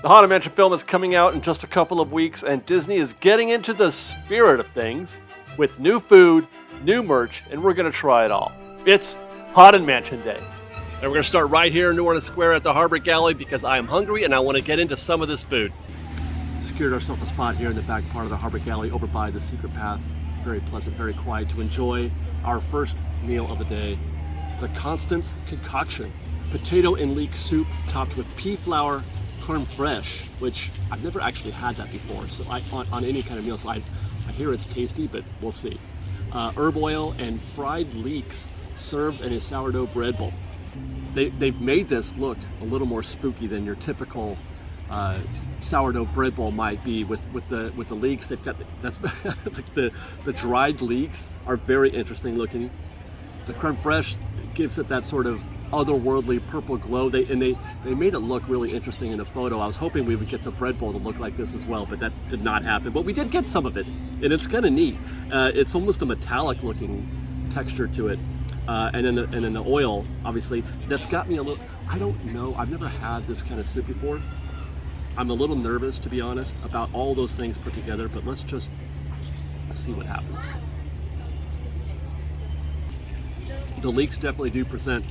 The Haunted Mansion film is coming out in just a couple of weeks, and Disney is getting into the spirit of things with new food, new merch, and we're going to try it all. It's Haunted Mansion Day. And we're going to start right here in New Orleans Square at the Harbor Galley because I am hungry and I want to get into some of this food. Secured ourselves a spot here in the back part of the Harbor Galley over by the secret path. Very pleasant, very quiet to enjoy our first meal of the day. The Constance Concoction. Potato and leek soup topped with pea flour, creme fraiche, which I've never actually had that before. So on any kind of meal, so I hear it's tasty, but we'll see. Herb oil and fried leeks served in a sourdough bread bowl. They've made this look a little more spooky than your typical sourdough bread bowl might be with the leeks. They've got that's like the dried leeks are very interesting looking. The creme fraiche gives it that sort of otherworldly purple glow. They made it look really interesting in the photo. I was hoping we would get the bread bowl to look like this as well, but that did not happen. But we did get some of it, and it's kind of neat. It's almost a metallic looking texture to it. And then the oil, obviously, that's got me a little, I don't know, I've never had this kind of soup before. I'm a little nervous, to be honest, about all those things put together, but let's just see what happens. The leeks definitely do present,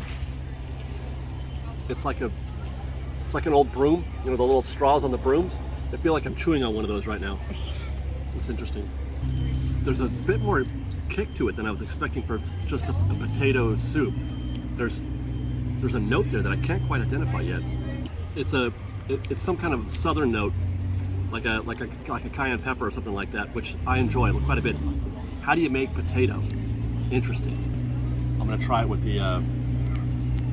it's like an old broom, you know, the little straws on the brooms. I feel like I'm chewing on one of those right now. It's interesting. There's a bit more kick to it than I was expecting for just a potato soup. There's a note there that I can't quite identify yet. It's some kind of southern note, like a cayenne pepper or something like that, which I enjoy quite a bit. How do you make potato? Interesting. I'm gonna try it with the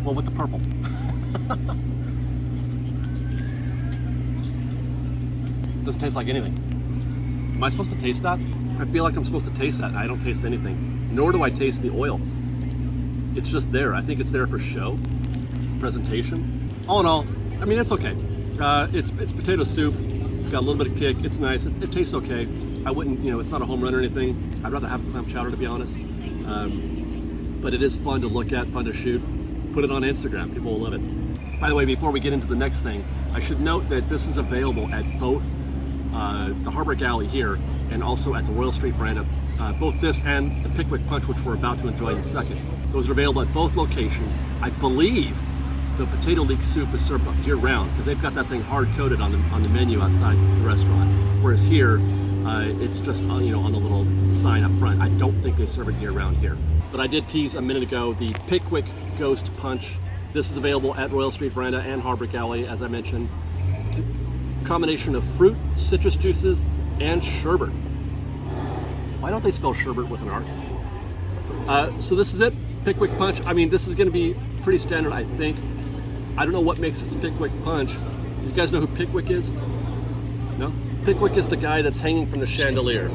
with the purple. Doesn't taste like anything. Am I supposed to taste that? I feel like I'm supposed to taste that. I don't taste anything. Nor do I taste the oil. It's just there. I think it's there for show, presentation. All in all, I mean, it's okay. It's potato soup. It's got a little bit of kick. It's nice. It tastes okay. I wouldn't, it's not a home run or anything. I'd rather have clam chowder, to be honest. But it is fun to look at, fun to shoot. Put it on Instagram. People will love it. By the way, before we get into the next thing, I should note that this is available at both the Harbor Galley here and also at the Royal Street Veranda. Both this and the Pickwick Punch, which we're about to enjoy in a second. Those are available at both locations. I believe the potato leek soup is served year round because they've got that thing hard coated on the menu outside the restaurant. Whereas here, it's just on the little sign up front. I don't think they serve it year round here. But I did tease a minute ago the Pickwick Ghost Punch. This is available at Royal Street Veranda and Harbor Galley, as I mentioned. It's a combination of fruit, citrus juices, and sherbet. Why don't they spell sherbet with an R? So this is it, Pickwick Punch. I mean, this is gonna be pretty standard, I think. I don't know what makes this Pickwick Punch. You guys know who Pickwick is? No? Pickwick is the guy that's hanging from the chandelier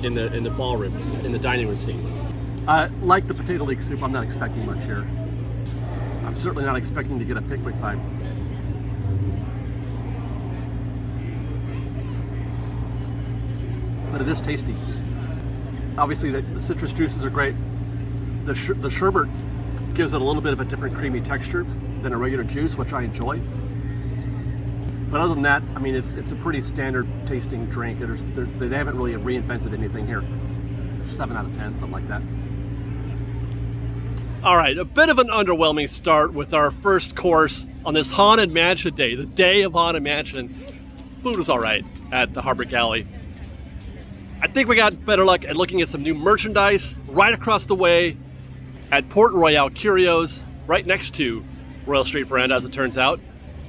in the ballroom, in the dining room scene. Like the potato leek soup, I'm not expecting much here. I'm certainly not expecting to get a Pickwick vibe. But it is tasty. Obviously, the citrus juices are great. The sherbet gives it a little bit of a different creamy texture than a regular juice, which I enjoy. But other than that, I mean, it's a pretty standard tasting drink. They haven't really reinvented anything here. It's 7 out of 10, something like that. All right, a bit of an underwhelming start with our first course on this Haunted Mansion Day, the day of Haunted Mansion. Food was all right at the Harbor Galley. I think we got better luck at looking at some new merchandise right across the way at Port Royale Curios, right next to Royal Street Veranda, as it turns out.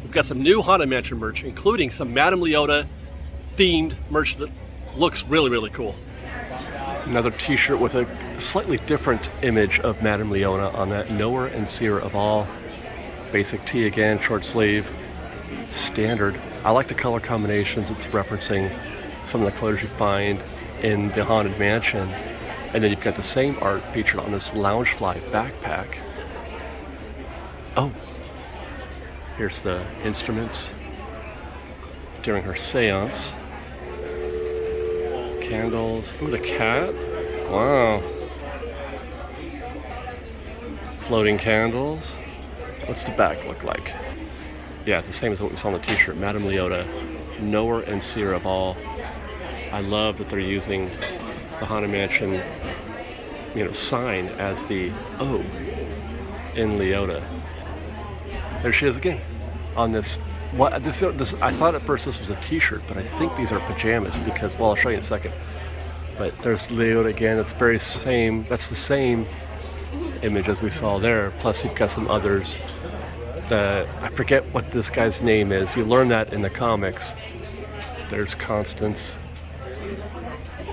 We've got some new Haunted Mansion merch, including some Madame Leota themed merch that looks really, really cool. Another t-shirt with a slightly different image of Madame Leota on that. Knower and seer of all. Basic tee again, short sleeve, standard. I like the color combinations. It's referencing some of the colors you find in the Haunted Mansion. And then you've got the same art featured on this Loungefly backpack. Oh, here's the instruments during her seance. Candles. Ooh, the cat. Wow. Floating candles. What's the back look like? Yeah, it's the same as what we saw on the t-shirt. Madame Leota, knower and seer of all. I love that they're using the Haunted Mansion, sign as the O in Leota. There she is again on this. This I thought at first this was a t-shirt, but I think these are pajamas because, well, I'll show you in a second. But there's Leota again. That's the same image as we saw there. Plus you've got some others. I forget what this guy's name is. You learn that in the comics. There's Constance,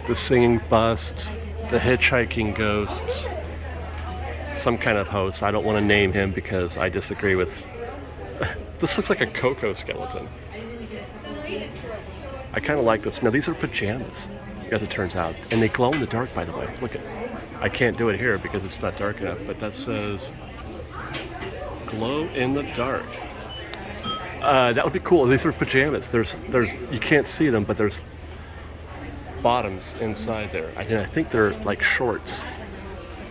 the singing busts, the hitchhiking ghosts, some kind of host. I don't want to name him because I disagree with. This looks like a Coco skeleton. I kind of like this. Now these are pajamas, as it turns out, and they glow in the dark. By the way, look at. I can't do it here because it's not dark enough, but that says glow in the dark. That would be cool. These are pajamas. There's you can't see them, but there's bottoms inside there. I think they're like shorts.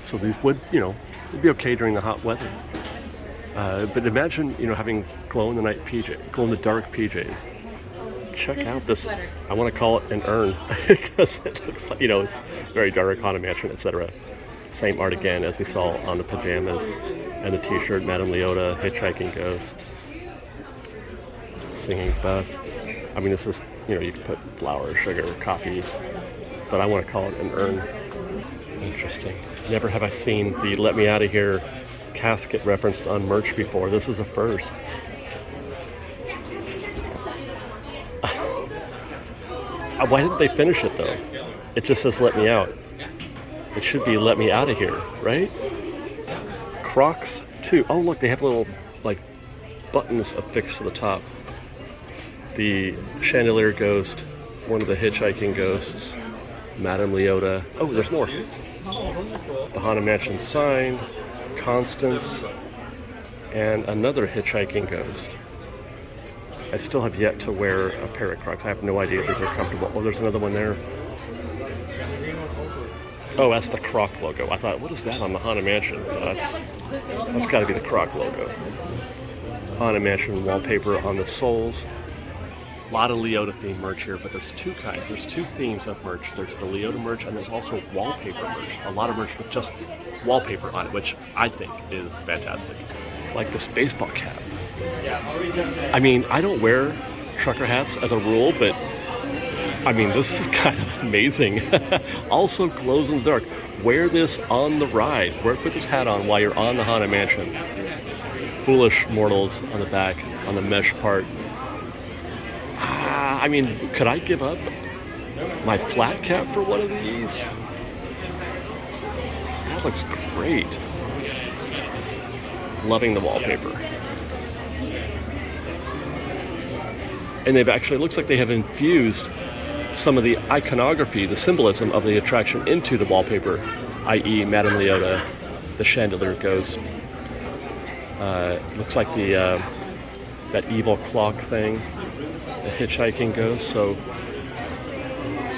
So these would, would be okay during the hot weather. But imagine, having glow in the dark PJs. Check out this. I want to call it an urn because it looks like, it's very dark, Haunted Mansion, etc. Same art again as we saw on the pajamas and the t-shirt, Madame Leota, hitchhiking ghosts, singing busts. I mean, this is, you can put flour, sugar, coffee, but I want to call it an urn. Interesting. Never have I seen the Let Me Out of Here casket referenced on merch before. This is a first. Why didn't they finish it though? It just says let me out. It should be let me out of here, right? Crocs too. Oh look, they have little buttons affixed to the top. The chandelier ghost, one of the hitchhiking ghosts, Madame Leota. Oh, there's more. The Haunted Mansion sign, Constance, and another hitchhiking ghost. I still have yet to wear a pair of Crocs. I have no idea if these are comfortable. Oh, there's another one there. Oh, that's the Croc logo. I thought, what is that on the Haunted Mansion? That's got to be the Croc logo. Haunted Mansion wallpaper on the soles. A lot of Leota themed merch here, but there's two kinds. There's two themes of merch. There's the Leota merch, and there's also wallpaper merch. A lot of merch with just wallpaper on it, which I think is fantastic. Like this baseball cap. I mean, I don't wear trucker hats as a rule, but I mean, this is kind of amazing. Also glows in the dark. Wear this on the ride. Put this hat on while you're on the Haunted Mansion. Foolish mortals on the back, on the mesh part. I mean, could I give up my flat cap for one of these? That looks great. Loving the wallpaper. And they've actually, looks like they have infused some of the iconography, the symbolism of the attraction into the wallpaper, i.e. Madame Leota, the chandelier ghost. Looks like the that evil clock thing, the hitchhiking ghost. So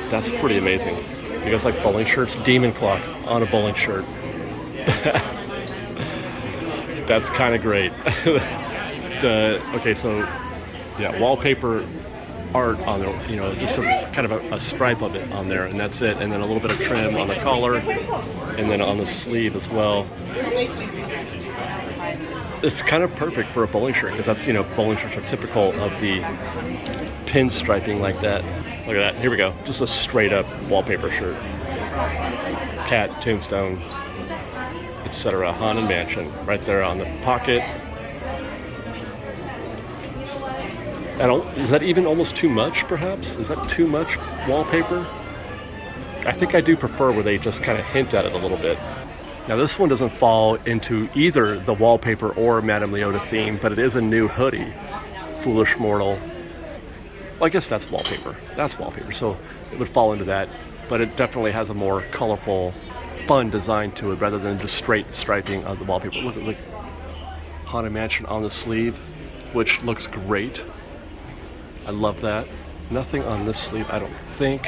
that's pretty amazing. You guys like bowling shirts? Demon clock on a bowling shirt. That's kind of great. Okay, so yeah, wallpaper art on there, just kind of a stripe of it on there, and that's it. And then a little bit of trim on the collar, and then on the sleeve as well. It's kind of perfect for a bowling shirt because that's, bowling shirts are typical of the pinstriping like that. Look at that. Here we go. Just a straight up wallpaper shirt. Cat, tombstone, etc. Haunted Mansion right there on the pocket. Is that even almost too much, perhaps? Is that too much wallpaper? I think I do prefer where they just kind of hint at it a little bit. Now this one doesn't fall into either the wallpaper or Madame Leota theme, but it is a new hoodie. Foolish Mortal. Well, I guess that's wallpaper. That's wallpaper, so it would fall into that. But it definitely has a more colorful, fun design to it rather than just straight striping of the wallpaper. Look at the Haunted Mansion on the sleeve, which looks great. I love that. Nothing on this sleeve, I don't think.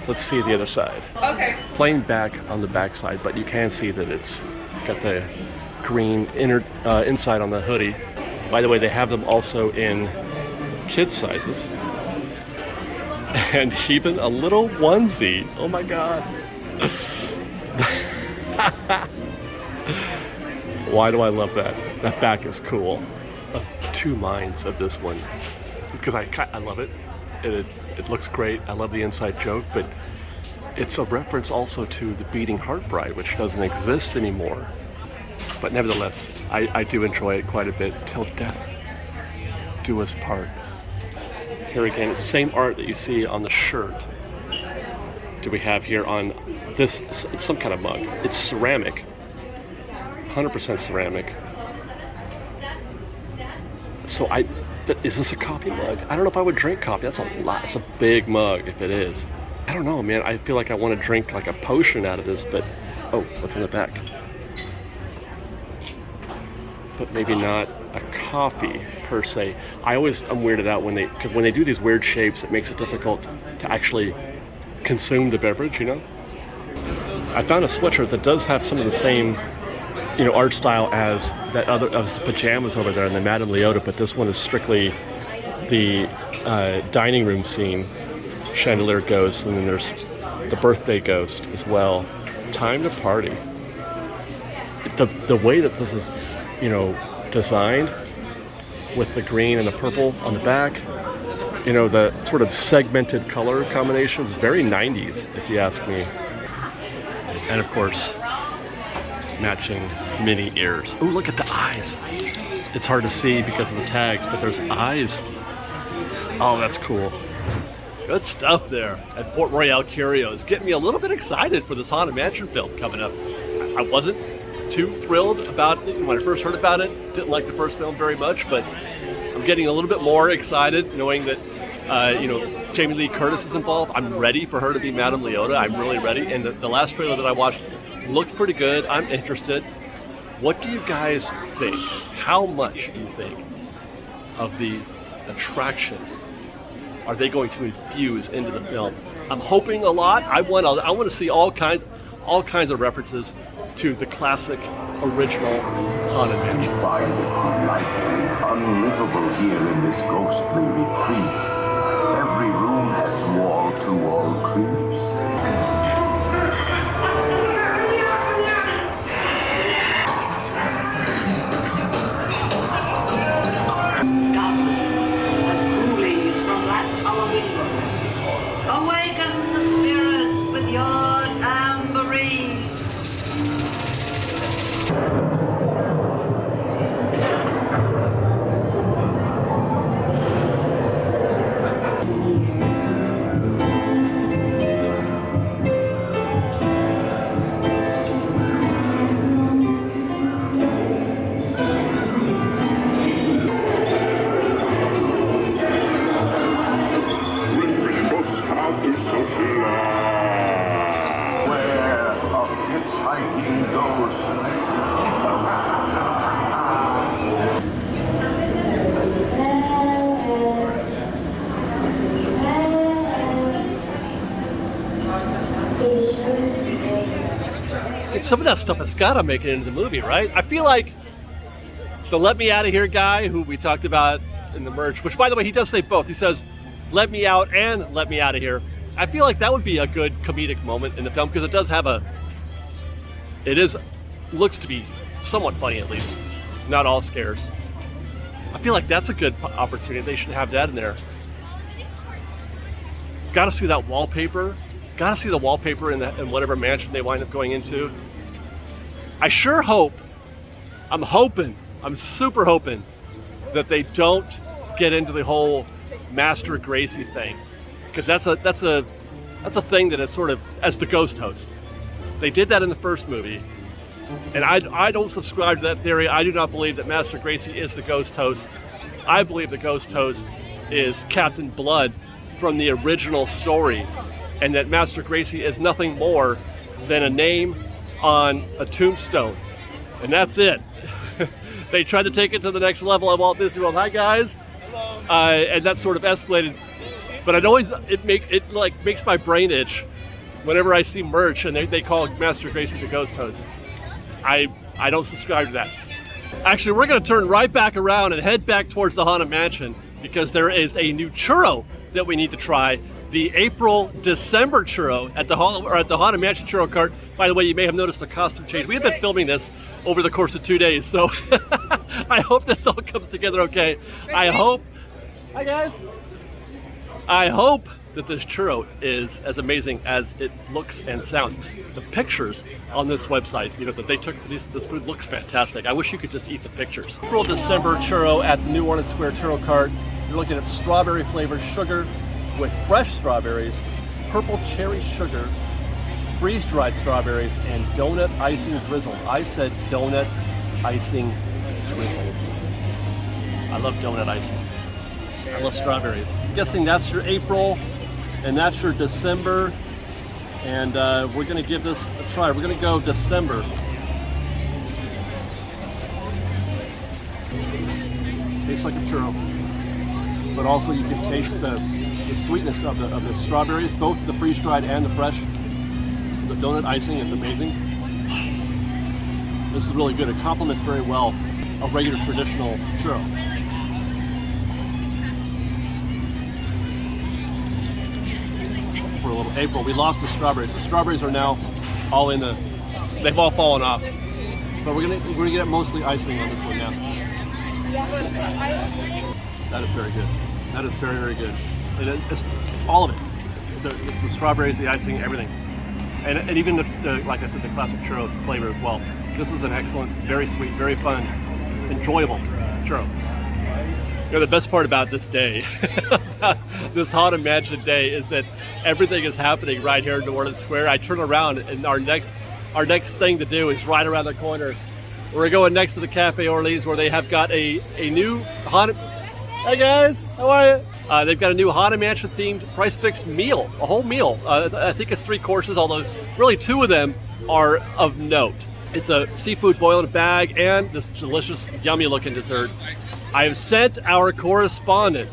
Let's see the other side. Okay. Plain back on the back side, but you can see that it's got the green inside on the hoodie. By the way, they have them also in kid sizes. And even a little onesie. Oh my God. Why do I love that? That back is cool. Of two minds of this one. Because I love it. It looks great. I love the inside joke, but it's a reference also to the Beating Heart Bride, which doesn't exist anymore. But nevertheless, I do enjoy it quite a bit. Till death do us part. Here again, it's the same art that you see on the shirt. Do we have here on this? It's some kind of mug. It's ceramic. 100% ceramic. So but is this a coffee mug? I don't know if I would drink coffee. That's a lot. It's a big mug if it is. I don't know, man. I feel like I want to drink like a potion out of this, but oh, what's in the back? But maybe not a coffee per se. I always am weirded out when they do these weird shapes. It makes it difficult to actually consume the beverage. You know. I found a sweatshirt that does have some of the same, art style as the pajamas over there in the Madame Leota, but this one is strictly the dining room scene. Chandelier ghost, and then there's the birthday ghost as well. Time to party. The way that this is, designed with the green and the purple on the back, the sort of segmented color combinations, very 90s if you ask me. And of course, matching mini ears. Oh, look at the eyes. It's hard to see because of the tags, but there's eyes. Oh, that's cool. Good stuff there at Port Royale Curios. Getting me a little bit excited for this Haunted Mansion film coming up. I wasn't too thrilled about it when I first heard about it. Didn't like the first film very much, but I'm getting a little bit more excited knowing that, Jamie Lee Curtis is involved. I'm ready for her to be Madame Leota. I'm really ready. And the last trailer that I watched looked pretty good. I'm interested. What do you guys think? How much do you think of the attraction are they going to infuse into the film? I'm hoping a lot. I want to see all kinds of references to the classic original Haunted Mansion. We find life unlivable here in this ghostly retreat. Every room has wall-to-wall creeps. Awaken the spirits with your tambourine. Some of that stuff has got to make it into the movie, right? I feel like the Let Me Out of Here guy who we talked about in the merch, which by the way, he does say both. He says, let me out and let me out of here. I feel like that would be a good comedic moment in the film because it does have looks to be somewhat funny at least. Not all scares. I feel like that's a good opportunity. They should have that in there. Got to see that wallpaper. Got to see the wallpaper in whatever mansion they wind up going into. I sure hope, I'm super hoping that they don't get into the whole Master Gracie thing, because that's a thing that is sort of as the ghost host. They did that in the first movie, and I don't subscribe to that theory. I do not believe that Master Gracie is the ghost host. I believe the ghost host is Captain Blood from the original story, and that Master Gracie is nothing more than a name on a tombstone. And that's it. They tried to take it to the next level of Walt Disney World. Hi guys. And that sort of escalated. But it makes my brain itch whenever I see merch and they call Master Gracie the ghost host. I don't subscribe to that. Actually, we're going to turn right back around and head back towards the Haunted Mansion because there is a new churro that we need to try. The April-December churro at the Haunted Mansion churro cart. By the way, you may have noticed a costume change. We have been filming this over the course of 2 days, so I hope this all comes together okay. Hi guys. I hope that this churro is as amazing as it looks and sounds. The pictures on this website, that they took this food looks fantastic. I wish you could just eat the pictures. April-December churro at the New Orleans Square churro cart. You're looking at strawberry flavored sugar with fresh strawberries, purple cherry sugar, freeze-dried strawberries, and donut icing drizzle. I said donut icing drizzle. I love donut icing. I love strawberries. I'm guessing that's your April, and that's your December, and we're gonna give this a try. We're gonna go December. Tastes like a churro, but also you can taste the sweetness of the strawberries, both the freeze-dried and the fresh. The donut icing is amazing. This is really good. It complements very well a regular traditional churro. For a little April, we lost the strawberries. The strawberries are now all in they've all fallen off. But we're gonna get mostly icing on this one now. That is very good. That is very, very good. It's all of it. The strawberries, the icing, everything. And even the like I said, the classic churro flavor as well. This is an excellent, very sweet, very fun, enjoyable churro. The best part about this day, this Haunted Mansion day, is that everything is happening right here in New Orleans Square. I turn around and our next thing to do is right around the corner. We're going next to the Cafe Orleans, where they have got a new Haunted... Hey guys, how are you? They've got a new Haunted Mansion themed price fixed meal, a whole meal. I think it's 3 courses, although really 2 of them are of note. It's a seafood boil in a bag and this delicious, yummy looking dessert. I have sent our correspondent,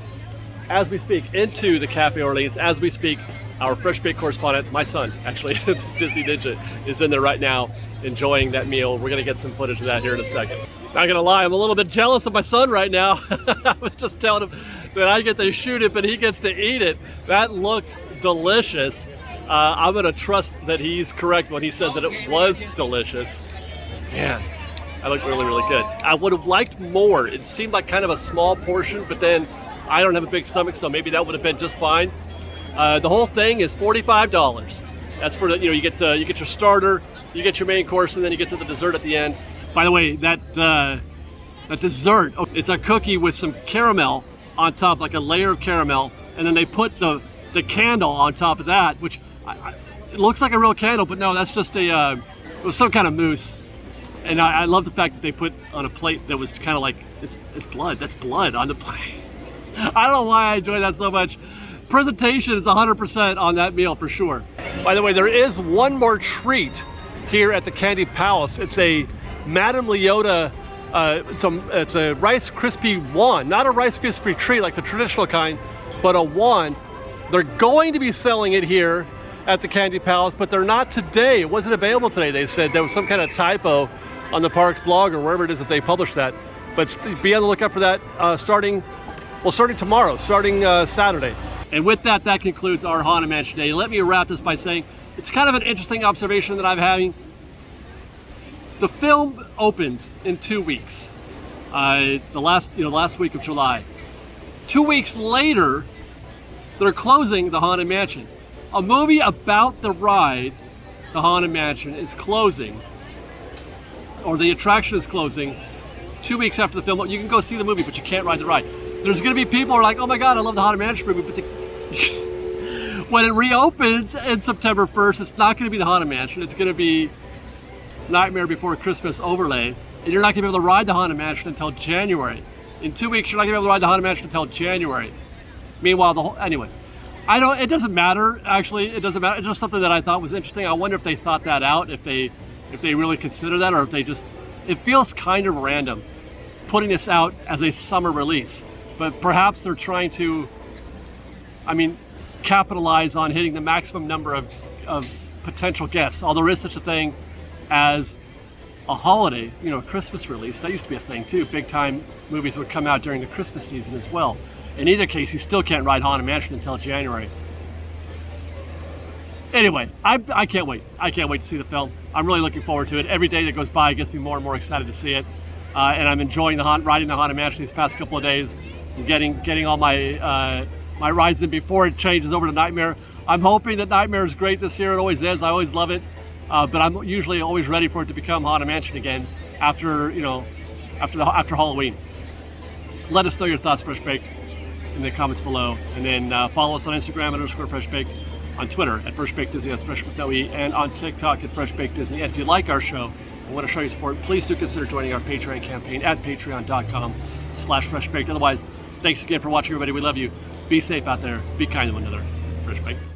as we speak, into the Cafe Orleans. As we speak, our fresh baked correspondent, my son, actually, Disney Ninja, is in there right now enjoying that meal. We're gonna get some footage of that here in a second. Not gonna lie, I'm a little bit jealous of my son right now. I was just telling him that I get to shoot it, but he gets to eat it. That looked delicious. I'm gonna trust that he's correct when he said that it was delicious. Man, that looked really, really good. I would have liked more. It seemed like kind of a small portion, but then I don't have a big stomach, so maybe that would have been just fine. The whole thing is $45. That's for the, you get your starter, you get your main course, and then you get to the dessert at the end. By the way, that dessert, it's a cookie with some caramel on top, like a layer of caramel, and then they put the candle on top of that, which it looks like a real candle, but no, that's just it was some kind of mousse. And I love the fact that they put on a plate that was kind of like, it's blood, that's blood on the plate. I don't know why I enjoy that so much. Presentation is 100% on that meal for sure. By the way, there is one more treat here at the Candy Palace. It's a Madame Leota, it's a Rice Krispie wand, not a Rice Krispie treat like the traditional kind, but a wand. They're going to be selling it here at the Candy Palace, but they're not today. It wasn't available today. They said there was some kind of typo on the park's blog or wherever it is that they published that. But be on the lookout for that starting tomorrow, starting Saturday. And with that, that concludes our Haunted Mansion day. Let me wrap this by saying it's kind of an interesting observation that I'm having. The film opens in 2 weeks, the last week of July. 2 weeks later, they're closing the Haunted Mansion. A movie about the ride, the Haunted Mansion, is closing, or the attraction is closing 2 weeks after the film. You can go see the movie, but you can't ride the ride. There's going to be people who are like, oh my God, I love the Haunted Mansion movie, but when it reopens in September 1st, it's not going to be the Haunted Mansion. It's going to be Nightmare Before Christmas overlay, and you're not going to be able to ride the Haunted Mansion until January. In 2 weeks, you're not going to be able to ride the Haunted Mansion until January. Meanwhile, anyway, it doesn't matter, actually. It doesn't matter. It's just something that I thought was interesting. I wonder if they thought that out, if they really consider that, or if they just, it feels kind of random putting this out as a summer release. But perhaps they're trying to, capitalize on hitting the maximum number of potential guests. Although there is such a thing as a holiday, a Christmas release. That used to be a thing too. Big time movies would come out during the Christmas season as well. In either case, you still can't ride Haunted Mansion until January. Anyway, I can't wait. I can't wait to see the film. I'm really looking forward to it. Every day that goes by gets me more and more excited to see it. And I'm enjoying riding the Haunted Mansion these past couple of days. And getting all my my rides in before it changes over to Nightmare. I'm hoping that Nightmare is great this year. It always is. I always love it. But I'm usually always ready for it to become Haunted Mansion again after Halloween. Let us know your thoughts, Fresh Baked, in the comments below, and then follow us on Instagram @_FreshBaked, on Twitter @FreshBakedDisney, that's Fresh with no E, and on TikTok @FreshBakedDisney. And if you like our show and want to show your support, please do consider joining our Patreon campaign at patreon.com/FreshBaked. Otherwise, thanks again for watching, everybody. We love you. Be safe out there. Be kind to one another. Fresh Baked.